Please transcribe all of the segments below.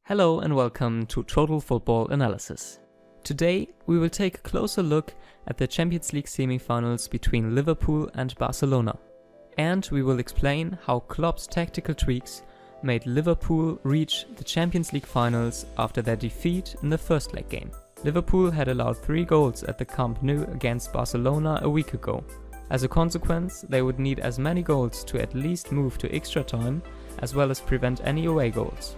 Hello and welcome to Total Football Analysis. Today we will take a closer look at the Champions League semi-finals between Liverpool and Barcelona. And we will explain how Klopp's tactical tweaks made Liverpool reach the Champions League finals after their defeat in the first leg game. Liverpool had allowed 3 goals at the Camp Nou against Barcelona a week ago. As a consequence, they would need as many goals to at least move to extra time, as well as prevent any away goals.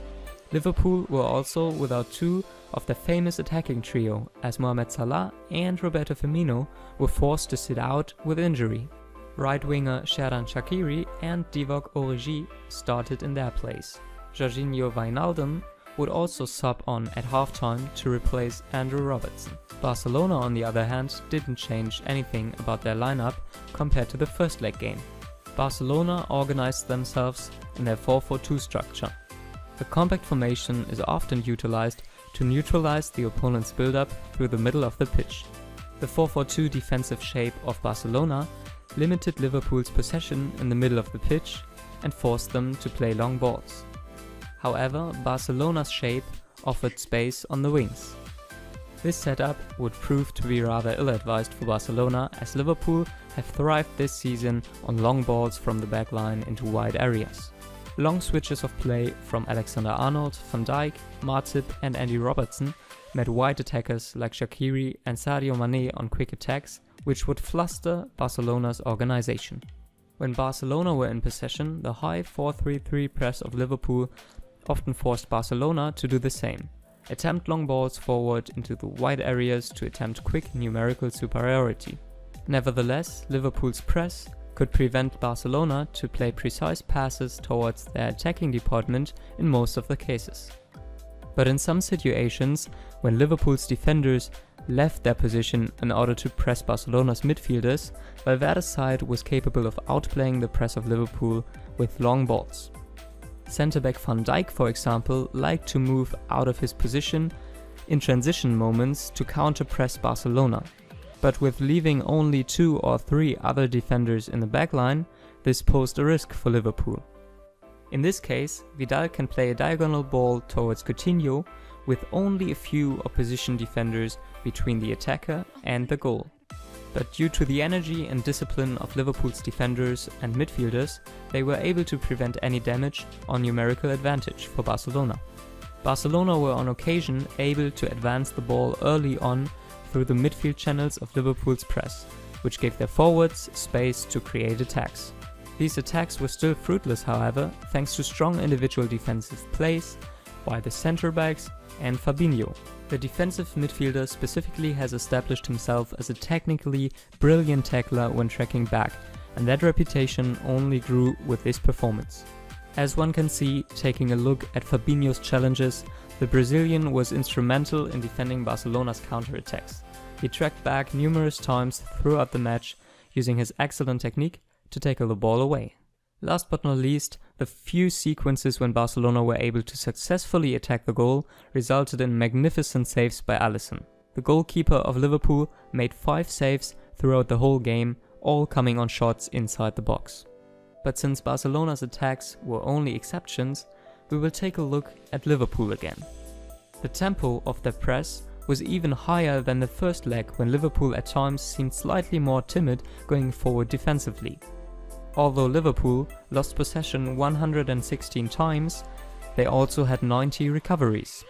Liverpool were also without 2 of their famous attacking trio, as Mohamed Salah and Roberto Firmino were forced to sit out with injury. Right winger Xherdan Shaqiri and Divock Origi started in their place. Jorginho Wijnaldum would also sub on at halftime to replace Andrew Robertson. Barcelona, on the other hand, didn't change anything about their lineup compared to the first leg game. Barcelona organized themselves in their 4-4-2 structure. The compact formation is often utilized to neutralize the opponent's build-up through the middle of the pitch. The 4-4-2 defensive shape of Barcelona limited Liverpool's possession in the middle of the pitch and forced them to play long balls. However, Barcelona's shape offered space on the wings. This setup would prove to be rather ill-advised for Barcelona, as Liverpool have thrived this season on long balls from the back line into wide areas. Long switches of play from Alexander-Arnold, Van Dijk, Matip and Andy Robertson met wide attackers like Shaqiri and Sadio Mane on quick attacks, which would fluster Barcelona's organization. When Barcelona were in possession, the high 4-3-3 press of Liverpool often forced Barcelona to do the same. Attempt long balls forward into the wide areas to attempt quick numerical superiority. Nevertheless, Liverpool's press could prevent Barcelona to play precise passes towards their attacking department in most of the cases. But in some situations, when Liverpool's defenders left their position in order to press Barcelona's midfielders, Valverde's side was capable of outplaying the press of Liverpool with long balls. Centre-back Van Dijk, for example, liked to move out of his position in transition moments to counter-press Barcelona. But with leaving only 2 or 3 other defenders in the backline, this posed a risk for Liverpool. In this case, Vidal can play a diagonal ball towards Coutinho with only a few opposition defenders between the attacker and the goal. But due to the energy and discipline of Liverpool's defenders and midfielders, they were able to prevent any damage or numerical advantage for Barcelona. Barcelona were on occasion able to advance the ball early on through the midfield channels of Liverpool's press, which gave their forwards space to create attacks. These attacks were still fruitless, however, thanks to strong individual defensive plays by the centre-backs and Fabinho. The defensive midfielder specifically has established himself as a technically brilliant tackler when tracking back, and that reputation only grew with this performance. As one can see, taking a look at Fabinho's challenges, the Brazilian was instrumental in defending Barcelona's counter-attacks. He tracked back numerous times throughout the match, using his excellent technique to tackle the ball away. Last but not least, the few sequences when Barcelona were able to successfully attack the goal resulted in magnificent saves by Alisson. The goalkeeper of Liverpool made 5 saves throughout the whole game, all coming on shots inside the box. But since Barcelona's attacks were only exceptions, we will take a look at Liverpool again. The tempo of their press was even higher than the first leg, when Liverpool at times seemed slightly more timid going forward defensively. Although Liverpool lost possession 116 times, they also had 90 recoveries.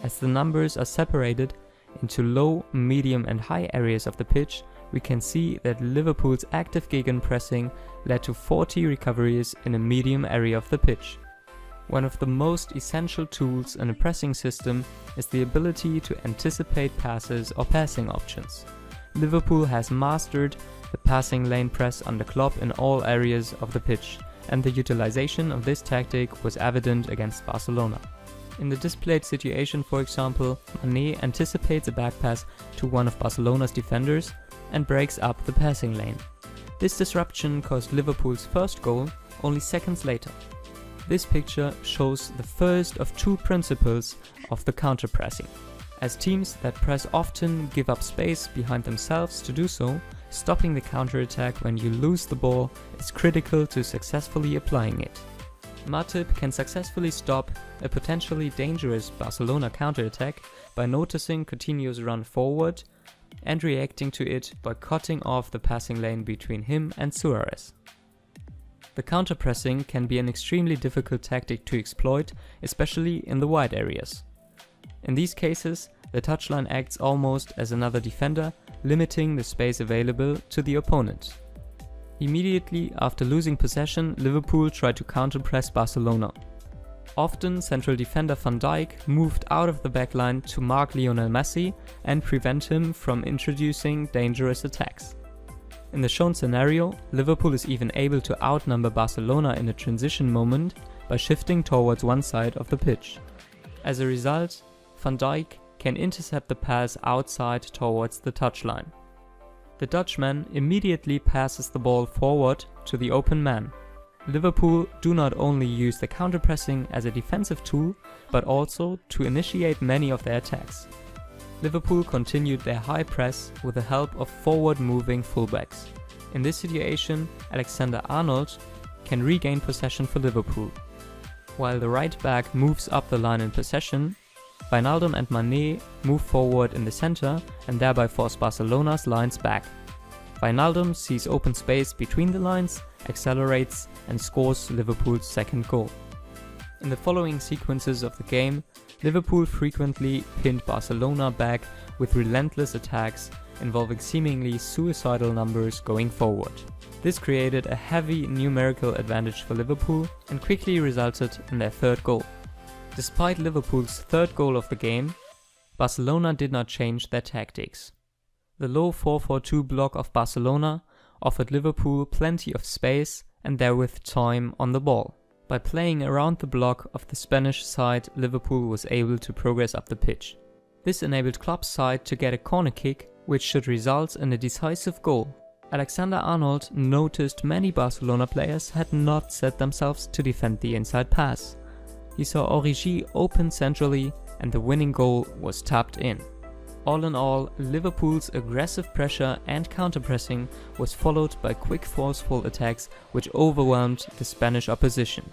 As the numbers are separated into low, medium and high areas of the pitch, we can see that Liverpool's active gegenpressing led to 40 recoveries in a medium area of the pitch. One of the most essential tools in a pressing system is the ability to anticipate passes or passing options. Liverpool has mastered the passing lane press under Klopp in all areas of the pitch, and the utilization of this tactic was evident against Barcelona. In the displayed situation, for example, Mane anticipates a back pass to one of Barcelona's defenders and breaks up the passing lane. This disruption caused Liverpool's first goal only seconds later. This picture shows the first of 2 principles of the counter-pressing. As teams that press often give up space behind themselves to do so, stopping the counter-attack when you lose the ball is critical to successfully applying it. Matip can successfully stop a potentially dangerous Barcelona counterattack by noticing Coutinho's run forward and reacting to it by cutting off the passing lane between him and Suarez. The counterpressing can be an extremely difficult tactic to exploit, especially in the wide areas. In these cases, the touchline acts almost as another defender, limiting the space available to the opponent. Immediately after losing possession, Liverpool tried to counterpress Barcelona. Often, central defender Van Dijk moved out of the backline to mark Lionel Messi and prevent him from introducing dangerous attacks. In the shown scenario, Liverpool is even able to outnumber Barcelona in a transition moment by shifting towards one side of the pitch. As a result, Van Dijk can intercept the pass outside towards the touchline. The Dutchman immediately passes the ball forward to the open man. Liverpool do not only use the counterpressing as a defensive tool, but also to initiate many of their attacks. Liverpool continued their high press with the help of forward-moving fullbacks. In this situation, Alexander-Arnold can regain possession for Liverpool. While the right back moves up the line in possession, Wijnaldum and Mané move forward in the center and thereby force Barcelona's lines back. Wijnaldum sees open space between the lines, accelerates and scores Liverpool's second goal. In the following sequences of the game, Liverpool frequently pinned Barcelona back with relentless attacks involving seemingly suicidal numbers going forward. This created a heavy numerical advantage for Liverpool and quickly resulted in their third goal. Despite Liverpool's third goal of the game, Barcelona did not change their tactics. The low 4-4-2 block of Barcelona offered Liverpool plenty of space and therewith time on the ball. By playing around the block of the Spanish side, Liverpool was able to progress up the pitch. This enabled Klopp's side to get a corner kick, which should result in a decisive goal. Alexander-Arnold noticed many Barcelona players had not set themselves to defend the inside pass. He saw Origi open centrally and the winning goal was tapped in. All in all, Liverpool's aggressive pressure and counterpressing was followed by quick forceful attacks which overwhelmed the Spanish opposition.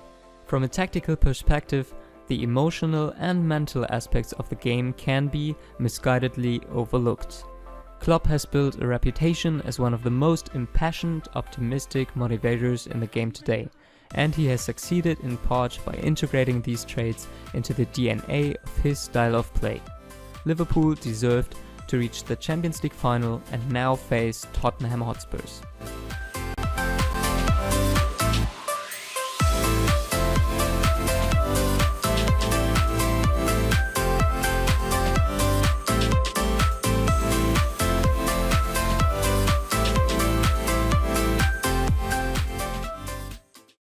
From a tactical perspective, the emotional and mental aspects of the game can be misguidedly overlooked. Klopp has built a reputation as one of the most impassioned, optimistic motivators in the game today, and he has succeeded in part by integrating these traits into the DNA of his style of play. Liverpool deserved to reach the Champions League final and now face Tottenham Hotspurs.